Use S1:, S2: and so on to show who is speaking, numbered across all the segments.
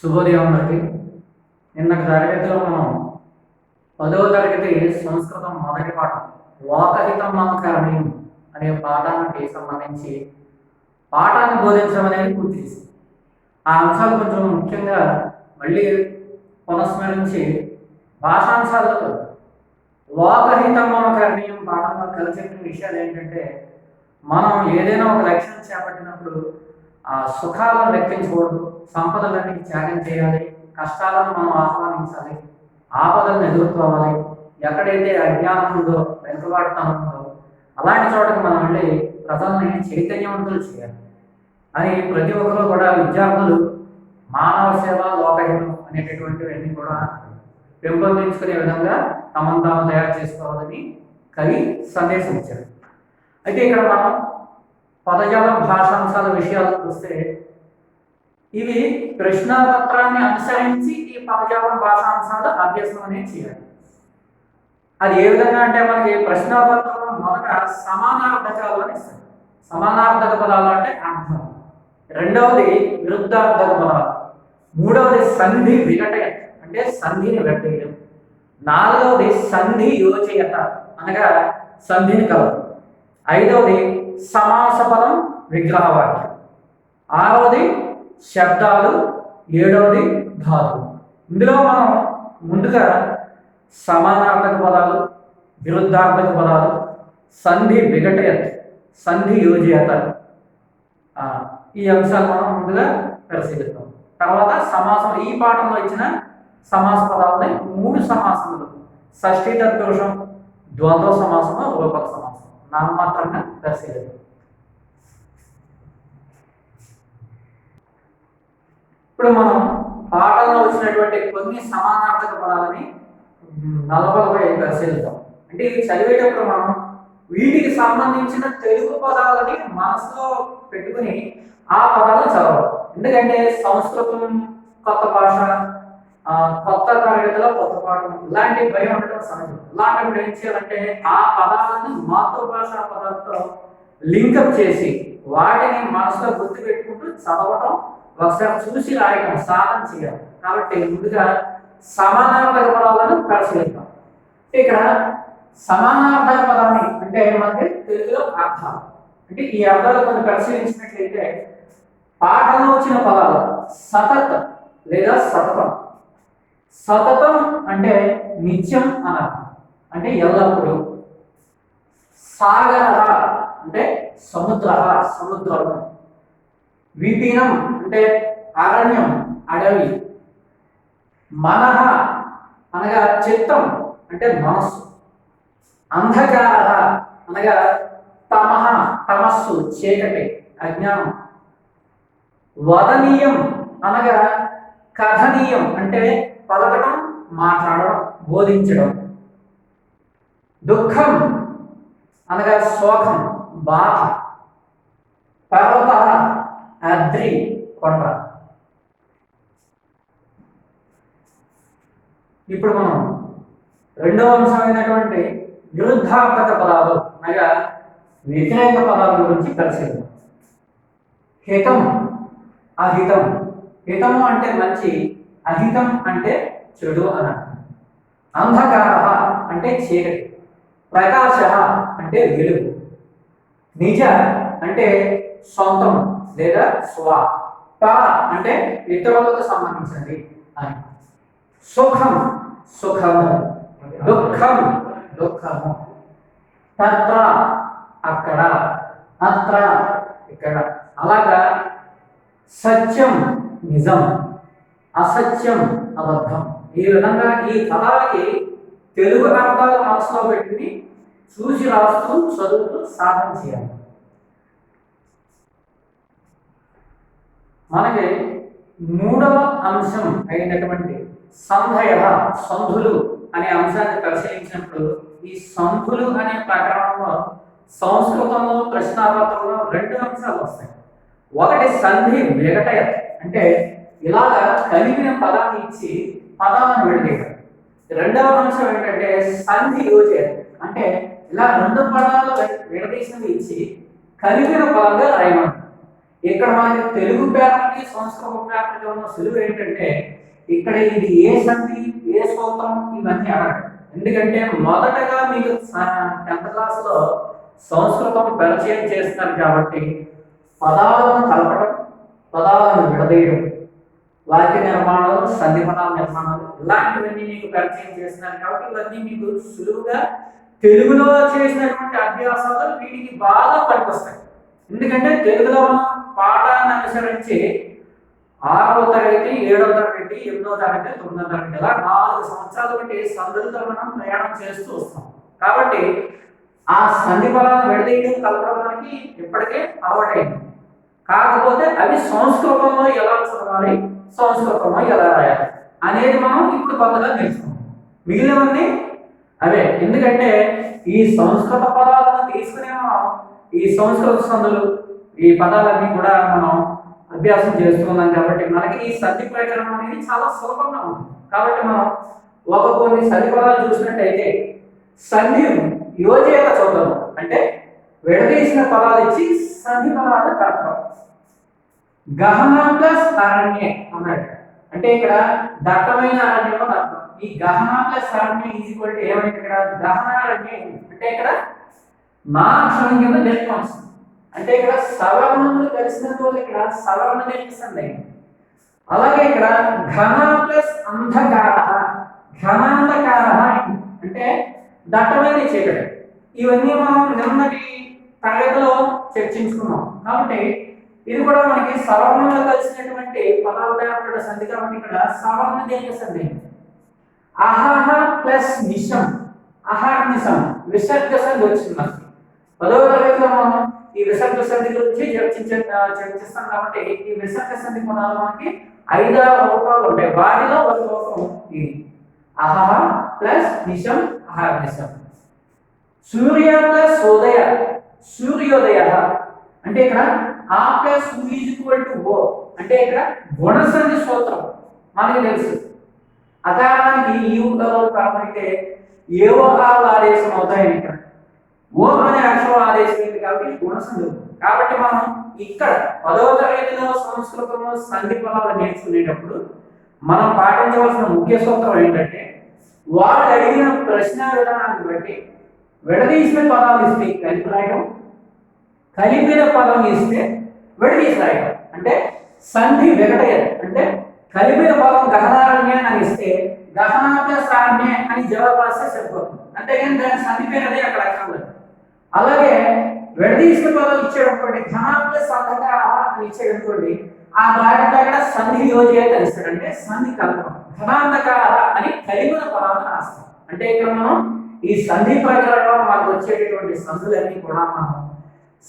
S1: శుభోదయం అందరికీ. నిన్నటి తరగతిలో మనం 10వ తరగతి సంస్కృతం మొదటి పాఠం లోకహితం మమ కరణీయం అనే పాఠానికి సంబంధించి పాఠాన్ని బోధించడం అనేది పూర్తి చేసింది. ఆ అంశాలు కొంచెం ముఖ్యంగా మళ్ళీ పునఃస్మరించి భాషాంశాలతో లోకహితం మమ కరణీయం పాఠంలో కలిసిన విషయాలు ఏంటంటే, మనం ఏదైనా ఒక లక్ష్యం చేపట్టినప్పుడు ఆ సుఖాలను లెక్కించకూడదు, సంపదలన్నీ త్యాగం చేయాలి, కష్టాలను మనం ఆహ్వానించాలి, ఆపదలను ఎదుర్కోవాలి. ఎక్కడైతే అజ్ఞానం ఉందో, వెనుకబాటుతనం ఉందో అలాంటి చోటకి మనం వెళ్ళి ప్రజల్ని చైతన్యవంతులు చేయాలి అని ప్రతి ఒక్కరు కూడా విద్యార్థులు మానవ సేవ లోకహితం అనేటటువంటివన్నీ కూడా పెంపొందించుకునే విధంగా తమను తాము తయారు చేసుకోవాలని కవి సందేశం ఇచ్చారు. అయితే ఇక్కడ మనం పదజాల భాషాంశాల విషయాలకు వస్తే, ఇవి ప్రశ్నాపత్రాన్ని అనుసరించి ఈ పదజాల భాషాంశాలు అభ్యాసం అనేది చేయాలి. అది ఏ విధంగా అంటే, మనకి ప్రశ్నాపత్రంలో మొదట సమానార్థకాలు అని ఇస్తారు. సమానార్థక పదాలు అంటే అర్థం, రెండవది విరుద్ధార్థక పదాలు, మూడవది సంధి విఘటయత అంటే సంధిని వెట్టేయడం, నాలుగవది సంధి యోచయత అనగా సంధిని కలపడం, ఐదవది సమాస పదం విగ్రహవాక్యం, ఆరవది శబ్దాలు, ఏడవది ధాతువు. ఇందులో మనం ముందుగా సమానార్థక పదాలు, విరుద్ధార్థక పదాలు, సంధి విఘటయత, సంధి యోజయత ఈ అంశాలు మనం ముందుగా పరిశీలిస్తాం. తర్వాత సమాసం, ఈ పాఠంలో ఇచ్చిన సమాస పదాలని 3 సమాసములు, షష్ఠీ తత్పురుషం, ద్వంద్వ సమాసము, రూపక సమాసం నామమాత్రంగా పరిశీలిద్దాం. ఇప్పుడు మనం పాఠంలో వచ్చినటువంటి కొన్ని సమానార్థక పదాలని 40 పరిశీలిద్దాం. అంటే ఇది చదివేటప్పుడు మనం వీటికి సంబంధించిన తెలుగు పదాలని మనసులో పెట్టుకుని ఆ పదాలను చదవాలి. ఎందుకంటే సంస్కృతం కొత్త భాష, కొత్త తరగతిలో కొత్త పాఠం, ఇలాంటి భయం ఉండటం సహజం. ఇలాంటప్పుడు ఏం చేయాలంటే, ఆ పదాలను మాతృభాష పదాలతో లింకప్ చేసి వాటిని మనసులో గుర్తు పెట్టుకుంటూ చదవటం, ఒకసారి చూసి రాయటం సాధన చేయాలి. కాబట్టి ముందుగా సమానార్థక పదాలను పరిశీలిద్దాం. ఇక్కడ సమానార్థక పదాన్ని అంటే మనకి తెలుగులో అర్థాలు, అంటే ఈ అర్థాలు కొన్ని పరిశీలించినట్లయితే, పాఠంలో వచ్చిన పదాలు సతత్ లేదా సతతం. సతతం అంటే నిత్యం అనర్థం, అంటే ఎల్లప్పుడూ. సాగర అంటే సముద్ర, సముద్రం. విపినం అంటే అరణ్యం, అడవి. మనః అనగా చిత్తం అంటే మనస్సు. అంధకార అనగా తమః, తమస్సు చీకటి, అజ్ఞానం. వదనీయం అనగా కథనీయం అంటే పలకడం, మాట్లాడడం, బోధించడం. దుఃఖం అనగా శోకం, బాధ. పర్వత అద్రి, కొండ. ఇప్పుడు మనం రెండవ అంశమైనటువంటి విరుద్ధార్థక పదాలు అనగా వ్యతిరేక పదాల గురించి పరిశీలిద్దాం. హితం, అహితం. హితము అంటే మంచి, అహితం అంటే చెడు అని అర్థం. అంధకార అంటే చీకటి, ప్రకాశ అంటే వెలుగు. నిజ అంటే సొంతం లేదా స్వ, ప అంటే ఇతరులకు సంబంధించినది అని. సుఖం, సుఖము. దుఃఖం, దుఃఖము. తత్ర అక్కడ, అత్ర ఇక్కడ. అలాగా సత్యం నిజం, అసత్యం అబద్ధం. ఈ విధంగా ఈ పదాలకి తెలుగు అర్థాలు మనసులో పెట్టుకుని చూసి రాస్తూ చదువుతూ సాధన చేయాలి. మనకి మూడవ అంశం అయినటువంటి సంధయ, సంధులు అనే అంశాన్ని పరిశీలించినప్పుడు, ఈ సంధులు అనే ప్రకరణంలో సంస్కృతంలో ప్రశ్నాపత్రంలో 2 అంశాలు వస్తాయి. ఒకటి సంధి విఘటయత అంటే ఇలాగా కలిగిన పదాన్ని ఇచ్చి పదాలను విడదీయడం. రెండవ అంశం ఏంటంటే సంధి యోజయత అంటే ఇలా 2 పదాలు విడదీసినవి ఇచ్చి కలిగిన పదంగా రాయమంటారు. ఇక్కడ మనకి తెలుగు పేపర్కి సంస్కృత పేపర్కి ఉన్న సులువు ఏంటంటే ఇక్కడ ఇది ఏ సంధి ఏ సూత్రం ఇవన్నీ అడగదు. ఎందుకంటే మొదటగా మీకు 10th క్లాస్లో సంస్కృతం పరిచయం చేస్తున్నారు కాబట్టి పదాలను కలపడం, పదాలను విడదీయడం, వాక్య నిర్మాణాలు, సంధి పదాల నిర్మాణాలు ఇలాంటివన్నీ మీకు పరిచయం చేస్తున్నారు కాబట్టి ఇవన్నీ మీకు సులువుగా తెలుగులో చేసినటువంటి అభ్యాసాలు వీటికి బాగా పనికొస్తాయి. ఎందుకంటే తెలుగులో మనం పాఠాన్ని అనుసరించి 6వ తరగతి, 7వ తరగతి, 8వ తరగతి, 9వ తరగతి ఇలా 4 సంవత్సరాల బట్టి సంధులతో మనం ప్రయాణం చేస్తూ వస్తాం. కాబట్టి ఆ సంధి పదాలను విడదీయడం, కలపడం మనకి ఇప్పటికే అలవాటైంది. కాకపోతే అవి సంస్కృతంలో ఎలా చదవాలి, సంస్కృతంలో ఎలా రాయాలి అనేది మనం ఇప్పుడు కొత్తగా నేర్చుకుంటాం. మిగిలినవన్నీ అవే. ఎందుకంటే ఈ సంస్కృత పదాలను తీసుకునే మనం ఈ సంస్కృత సందులు ఈ పదాలన్నీ కూడా మనం అభ్యాసం చేస్తున్నాం కాబట్టి మనకి ఈ సంధి ప్రకరణం అనేది చాలా సులభంగా ఉంటుంది. కాబట్టి మనం కొన్ని సంధి పదాలు చూసినట్టయితే సంధి యోజేత చూద్దాం. అంటే విడదీసిన పదాలు ఇచ్చి సంధి పదాలు కలపడం. గహన ప్లస్ అరణ్య అన్నాడు. అంటే ఇక్కడ దట్టమైన అరణ్యం అర్థం. ఈ గహన ప్లస్ అరణ్య ఈజ్ ఈక్వల్ టు ఏమైంది ఇక్కడ గహనారణ్యం. అంటే ఇక్కడ మా అక్షరం కింద దీర్ఘం వస్తుంది. అంటే ఇక్కడ సవర్ణములు కలిసినందువల్ల ఇక్కడ సవర్ణ దీర్ఘం. అలాగే ఇక్కడ ఘన ప్లస్ అంధకార, ఘనాంధకార అంటే దట్టమైన చీకటి. ఇవన్నీ మనం నిన్నటి తరగతిలో చర్చించుకున్నాం. కాబట్టి ఇది కూడా మనకి సవర్ణంలో కలిసినటువంటి పదాలు ఏర్పడే సంధి కాబట్టి ఇక్కడ సవర్ణ దీర్ఘ సంధి. అహహ ప్లస్ నిశం, అహర్నిశం విసర్గ సంధి వచ్చింది మనకి. 10వ తరగతిలో మనం ఈ విసర్గ సంధి గురించి చర్చిస్తాం కాబట్టి ఈ విసర్గ సంధి పదాలు మనకి 5 రూపాలు ఉంటాయి. వాటిలో ఒక రూపం ఇది అహహ ప్లస్ నిశం, అహర్నిశం. సూర్య ప్లస్ ఉదయ, సూర్యోదయ. అంటే ఇక్కడ ఆ ప్లస్ ఊ ఈజ్ ఈక్వల్ టు ఓ. అంటే ఇక్కడ గుణసంధి సూత్రం మనకి తెలుసు. అకారానికి ఈ ఉత్తరాలు కాకపోతే ఏవో ఆదేశం అవుతాయని ఇక్కడ ఓ అనే అక్షరం ఆదేశం కాబట్టి గుణసంధి. కాబట్టి మనం ఇక్కడ 10వ తరగతిలో సంస్కృతంలో సంధి పదాలు నేర్చుకునేటప్పుడు మనం పాటించవలసిన ముఖ్య సూత్రం ఏంటంటే వాడు అడిగిన ప్రశ్న విధానాన్ని బట్టి విడదీసిన పదాలు ఇస్తే కలిపి రాయడం, కలిపిన పదం ఇస్తే విడదీసి రాయడం. అంటే సంధి విడదీయ అంటే కలిపిన పదం గహనారణ్య అని ఇస్తే గహనారణ్య అని జవాబు రాస్తే సరిపోతుంది. అంతేగాని దాని సంధి పేరు అక్కడ అక్కర్లేదు. అలాగే విడదీసిన పదం ఇచ్చేటప్పుడు ఘనాంధకార అని ఇచ్చేటప్పుడు ఆ దాంట్లో సంధి యోజేత అని ఇస్తాడు. అంటే సంధి కలపడం. ఘనాంధకార అని కలిపిన పదాలను రాస్తాం. అంటే ఇక్కడ మనం ఈ సంధి ప్రకరణలో మనకు వచ్చేటటువంటి సంధులన్నీ కూడా మనం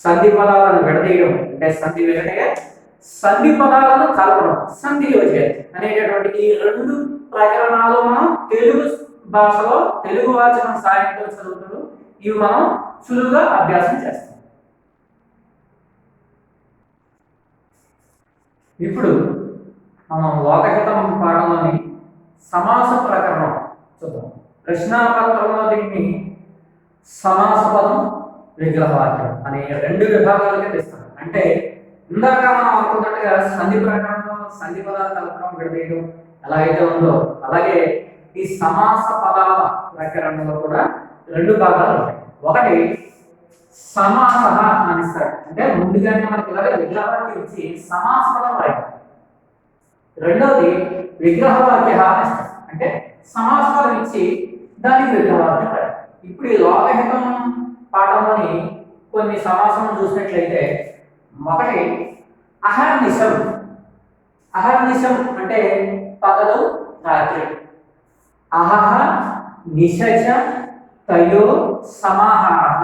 S1: సంధి పదాలను విడదీయడం అంటే సంధి విడదీయ, సంధి పదాలను కలపడం సంధి యోజేత అనేటటువంటి ఈ 2 ప్రకరణాలు మనం తెలుగు భాషలో తెలుగు వాచకం సాయంతో చదువుతారు. ఇవి మనం సులువుగా అభ్యాసం చేస్తాం. ఇప్పుడు మనం లోకహితం పాఠంలోని సమాస ప్రకరణం చూద్దాం. ప్రశ్నాపత్రంలో దీన్ని సమాస పదం, విగ్రహవాక్యం అనే 2 విభాగాలుగా తెస్తాం. అంటే ఇందాక మనం అనుకున్నట్టుగా సంధి ప్రకరణంలో సంధి పదాలు కలపడం విడదీయడం ఎలాగైతే ఉందో అలాగే ఈ సమాస పదాల ప్రకరణంలో కూడా 2 భాగాలు ఉంటాయి. ఒకటి సమాస అని ఇస్తాడు. అంటే ముందుగానే మనకి ఇలాగ విగ్రహవాక్యం ఇచ్చి సమాస పదం రాయడం. రెండవది విగ్రహవాక్య ఇస్తాడు. అంటే సమాస పదం ఇచ్చి దానికి విగ్రహవాక్యం రాయడం. ఇప్పుడు ఈ లోకహితం పాఠంలోని కొన్ని సమాసం చూసినట్లయితే ఒకటి అహర్నిశం. అహర్నిశం అంటే పగలు రాత్రి. అహహ నిశచ తయో సమాహార.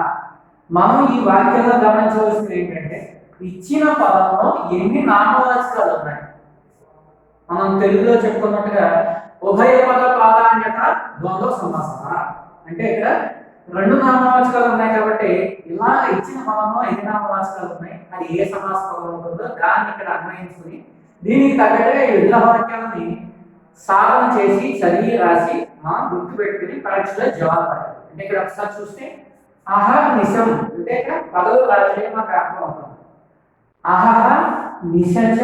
S1: మనం ఈ వాక్యంలో గమనించవలసింది ఏంటంటే ఇచ్చిన పదంలో ఎన్ని నామవాచకాలు ఉన్నాయి. మనం తెలుగులో చెప్పుకున్నట్టుగా ఉభయ పద ప్రాధాన్యత ద్వంద్వ సమాసన. అంటే ఇక్కడ 2 నామవాచకాలు ఉన్నాయి కాబట్టి ఇలా ఇచ్చిన పదంలో ఎన్ని నామవాచకాలు ఉన్నాయి అది ఏ సమాస పదం ఉంటుందో దాన్ని ఇక్కడ అన్వయించుకుని దీనికి తగ్గట్టుగా ఈ విగ్రహవాక్యాలని సాధన చేసి చదివి రాసి మనం గుర్తుపెట్టుకుని పరీక్షలో జవాబు రాయాలి. అంటే ఇక్కడ ఒకసారి చూస్తే అహర్నిశం అంటే ఇక్కడ పదలు రాజే మనకు అర్థం అవుతుంది. అహహ నిశచ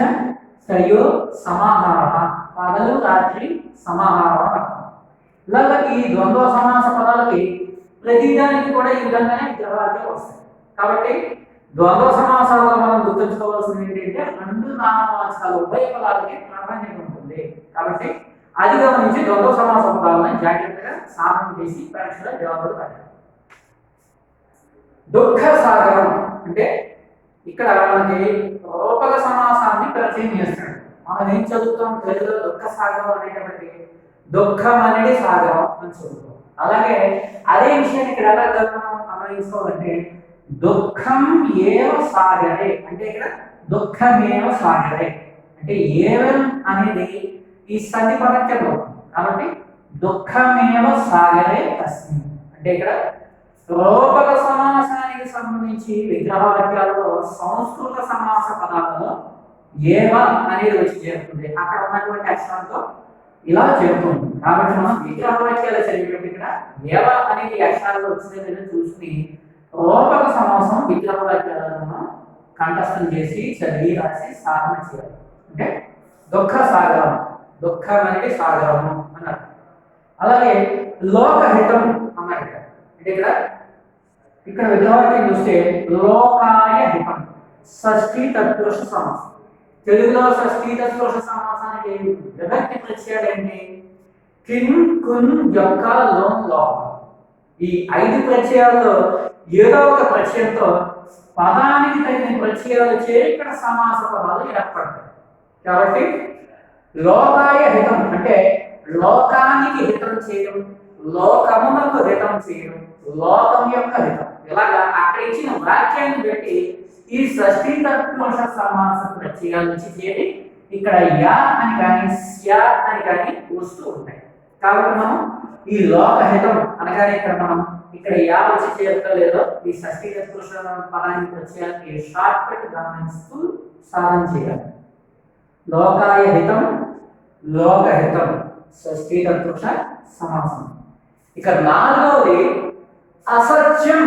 S1: తయో సమాహార, పగలు రాత్రి సమాహారం. ఇలాగ ఈ ద్వంద్వ సమాస పదాలకి ప్రతిదానికి కూడా ఈ విధంగానే విగ్రహాలు వస్తాయి. కాబట్టి ద్వంద్వ సమాసాలలో మనం గుర్తుంచుకోవాల్సింది ఏంటంటే రెండు నామవాచకాలు ఉభయ పదాలకి ప్రాధాన్యత ఉంటుంది. కాబట్టి అది గమనించి ద్వంద్వ సమాస పదాలను జాగ్రత్తగా సాధన చేసి పరీక్షలో జవాబులు పెట్టాలి. దుఃఖ సాగరం అంటే ఇక్కడ మనకి రూపక సమాసాన్ని పరిచయం చేస్తాడు. మనం ఏం చదువుతాం తెలుగులో దుఃఖ సాగరం అనేటప్పటికి దుఃఖం అనేది సాగరం అని చదువుతాం. అలాగే అదే విషయాన్ని ఇక్కడ ఎలా అన్వయించుకోవాలంటే దుఃఖం ఏవ సాగరే అంటే ఇక్కడ దుఃఖమేవ సాగరే అంటే ఏవం అనేది ఈ సంధి పదం కింద అవుతుంది. కాబట్టి దుఃఖమేవ సాగరే తస్మిన్ అంటే ఇక్కడ రూపక సమాసానికి సంబంధించి విగ్రహవాక్యాలలో సంస్కృత సమాస పదాలలో ఏవ అనేది వచ్చి చేరుతుంది. అక్కడ ఉన్నటువంటి అక్షరంతో ఇలా చేరుతుంది. కాబట్టి మనం విగ్రహవాక్యాలు చదివేటప్పుడు ఇక్కడ ఏవ అనేది అక్షరాలు వచ్చిందని చూసుకుని రూపక సమాసం విగ్రహవాక్యాలను మనం కంఠస్థం చేసి చదివి రాసి సాధన చేయాలి. అంటే దుఃఖ సాగరం, దుఃఖం అనేది సాగరము అన్నారు. అలాగే లోకహితం అన్నారు. అంటే ఇక్కడ విగ్రహవాక్యం చూస్తే లోకాయ హితం షష్ఠీ తత్పురుష సమాసం. తెలుగులో షష్ఠీ తత్పురుష సమాసానికి విభక్తి ప్రత్యయాలు ఏంటి? కిన్ కున్ యొక్క లోన్ లోకం. ఈ 5 ప్రత్యయాల్లో ఏదో ఒక ప్రత్యయంతో పదానికి తగిన ప్రత్యయాలు చేరి ఇక్కడ సమాస పదాలు ఏర్పడతాయి. కాబట్టి లోకాయ హితం అంటే లోకానికి హితం చేయడం, లోకమునకు హితం చేయడం, లోకం యొక్క హితం. ఇలాగా అక్కడ ఇచ్చిన వాక్యాన్ని బట్టి ఈ షష్ఠీ తత్పురుష సమాస ప్రత్యయాల నుంచి చేరి ఇక్కడ యా అని కానీ స్యా అని కానీ వస్తూ ఉంటాయి. కాబట్టి మనం ఈ లోకహితం అనగానే ఇక్కడ యా వచ్చి చేరుతా లేదో ఈ షష్ఠీ తత్పురుష పదానికి ప్రత్యయానికి షార్ట్ కట్ గమనిస్తూ సాధన చేయాలి. లోకాయ హితం, లోకహితం షష్ఠీ తత్పురుష సమాసం. ఇక 4వది అసత్యం.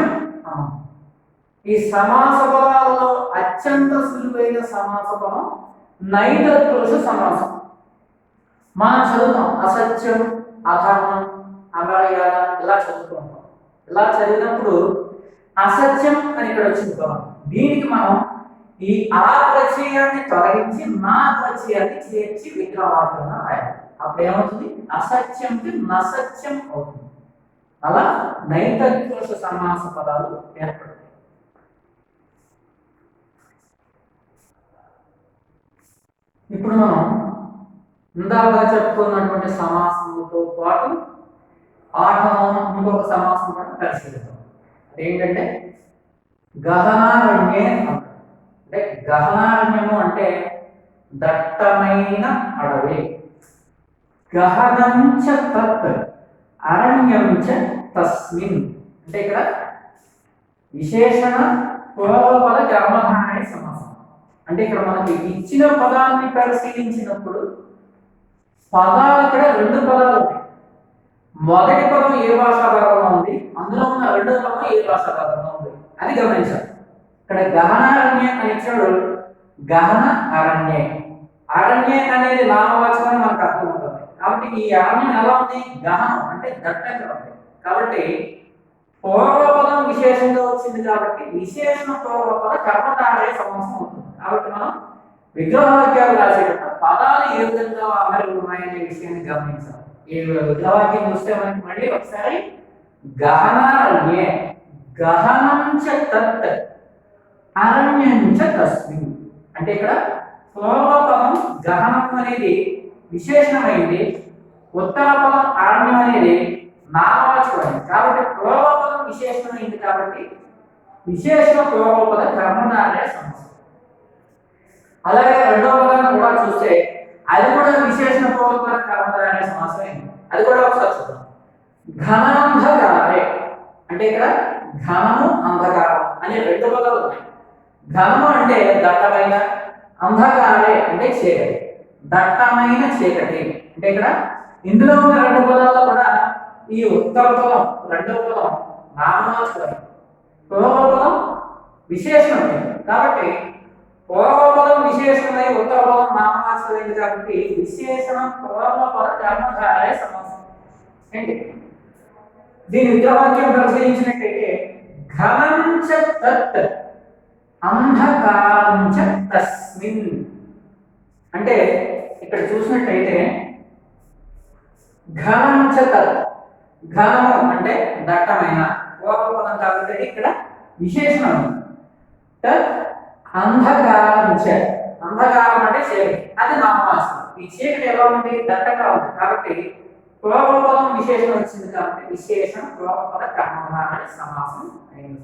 S1: ఈ సమాస పదాలలో అత్యంత సులువైన సమాస పదం నైతత్పురుష సమాసం. మనం చదువుతాం అసత్యం, అధర్మం, అమర్యాద ఇలా చదువుతూ ఉంటాం. ఇలా చదివినప్పుడు అసత్యం అని ఇక్కడ వచ్చింది పదం. దీనికి మనం ఈ ఆ ప్రత్యయాన్ని తొలగించి నా ప్రత్యయాన్ని చేర్చి విగ్రహవాక్యంగా రాయాలి. అప్పుడు ఏమవుతుంది? అసత్యంకి నసత్యం అవుతుంది. అలా నైతత్పురుష సమాస పదాలు ఏర్పడతాయి. ఇప్పుడు మనం ఇందాక చెప్పుకున్నటువంటి సమాసంతో పాటు ఇంకొక సమాసం కూడా పరిశీలిద్దాం. అదేంటంటే గహనారణ్యే. అంటే గహనారణ్యము అంటే దట్టమైన అడవి. గహనంచ తత్ అరణ్యంచ తస్మిన్ అంటే ఇక్కడ విశేషణ పూర్వపద కర్మధారణ సమాసం. అంటే ఇక్కడ మనకి ఇచ్చిన పదాన్ని పరిశీలించినప్పుడు పదాలు ఇక్కడ 2 పదాలు ఉన్నాయి. మొదటి పదం ఏ భాషా భాగంలో ఉంది, అందులో ఉన్న రెండవ పదం ఏ భాషా భాగంలో ఉంది అని గమనించాలి. ఇక్కడ గహనారణ్య అని ఇచ్చాడు. గహన అరణ్య, అరణ్య అనేది నామవాచకం మనకు అర్థమవుతుంది. కాబట్టి ఈ అరణ్యం ఎలా ఉంది? గహనం అంటే దట్టంగా ఉంది. కాబట్టి పూర్వపదం విశేషంగా వచ్చింది కాబట్టి విశేషణ పూర్వపద కర్మధారయ సమాసం అవుతుంది. కాబట్టి మనం విగ్రహవాక్యాలు రాసేటప్పుడు పదాలు ఏ విధంగా అమలు ఉన్నాయనే విషయాన్ని గమనించాలి. ఈ విగ్రహవాక్యం చూస్తే మనకి మళ్ళీ ఒకసారి గహనారణ్యే గహనంచ తత్ అరణ్యంచ తస్మిన్ అంటే ఇక్కడ పూర్వపదం గహనం అనేది విశేషణమైంది, ఉత్తర పదం అరణ్యం అనేది నామవాచకమైంది. కాబట్టి పూర్వపదం విశేషణమైంది కాబట్టి విశేషణ పూర్వపద కర్మధారయ సమాసం. అలాగే రెండవ పదాన్ని కూడా చూస్తే అది కూడా విశేషణ పూర్వపద కర్మధారయ సమాసమైంది. అది కూడా ఒకసారి చూద్దాం. ఘనాంధకారే అంటే ఇక్కడ ఘనము అంధకారం అనే 2 పదాలు ఉన్నాయి. ఘనము అంటే దట్టమైన, అంధకారే అంటే చీకటి, దట్టమైన చీకటి. అంటే ఇక్కడ ఇందులో ఉన్న 2 పదాల్లో కూడా ఈ ఉత్తర పదం రెండవ పదం నామవాచకం, పూర్వ పదం విశేషణమైంది. కాబట్టి పూర్వపదం విశేషణమై ఉత్తరపదం నామవాచకమైంది కాబట్టి విశేషణం పూర్వపద కర్మధారయ సమాసం. ఏంటి దీని విగ్రహవాక్యం పరిశీలించినట్టయితే ఘనంచ తత్ అంధకారంచ తస్మిన్ అంటే ఇక్కడ చూసినట్టయితే ఘనంచ తత్ ఘనము అంటే దట్టమైన పూర్వపదం కాబట్టి ఇక్కడ విశేషణం తత్ అంధకారంచ అంధకారం అంటే చీకటి అది నామవాచకం. ఈ చీకటి ఎలా ఉంది దట్టంగా ఉంది కాబట్టి పూర్వపదం విశేషణం వచ్చింది కాబట్టి విశేషణం పూర్వపద కర్మధారయ సమాసం అయింది.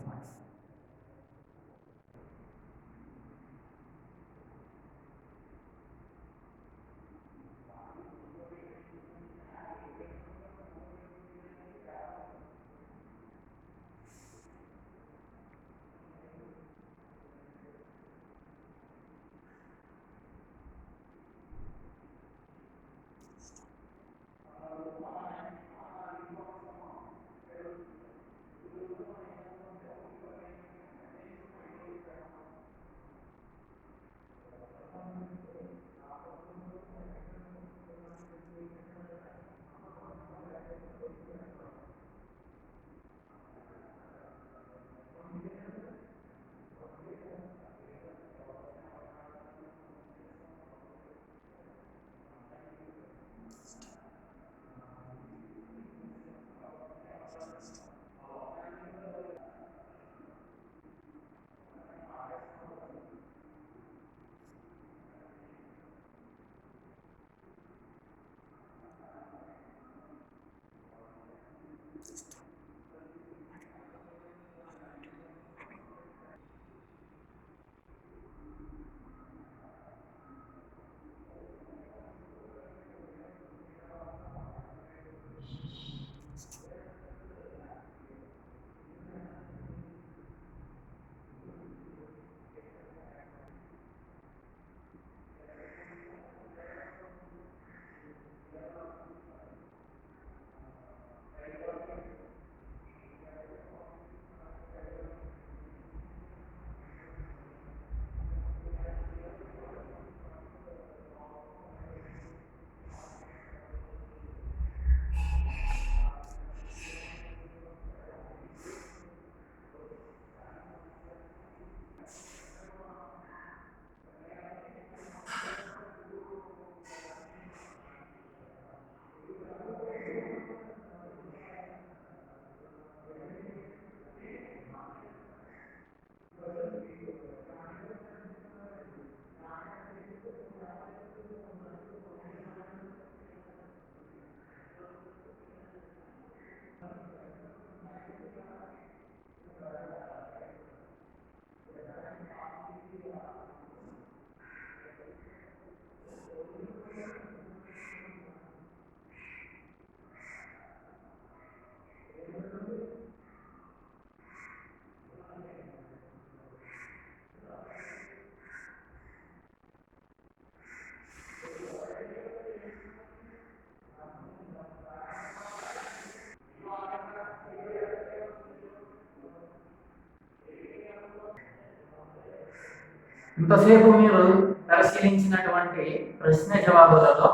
S1: ఇంతసేపు మీరు పరిశీలించినటువంటి ప్రశ్న జవాబులలో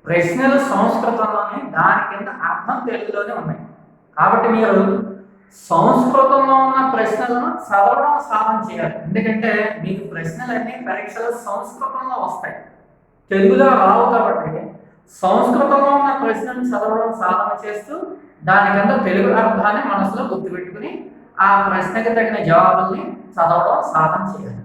S1: ప్రశ్నలు సంస్కృతంలోనే దాని కింద అర్థం తెలుగులోనే ఉన్నాయి. కాబట్టి మీరు సంస్కృతంలో ఉన్న ప్రశ్నలను చదవడం సాధన చేయాలి. ఎందుకంటే మీకు ప్రశ్నలన్నీ పరీక్షలు సంస్కృతంలో వస్తాయి, తెలుగులో రావు. కాబట్టి సంస్కృతంలో ఉన్న ప్రశ్నలను చదవడం సాధన చేస్తూ దాని కింద తెలుగు అర్థాన్ని మనసులో గుర్తుపెట్టుకుని ఆ ప్రశ్నకి తగిన జవాబుల్ని చదవడం సాధన చేయాలి.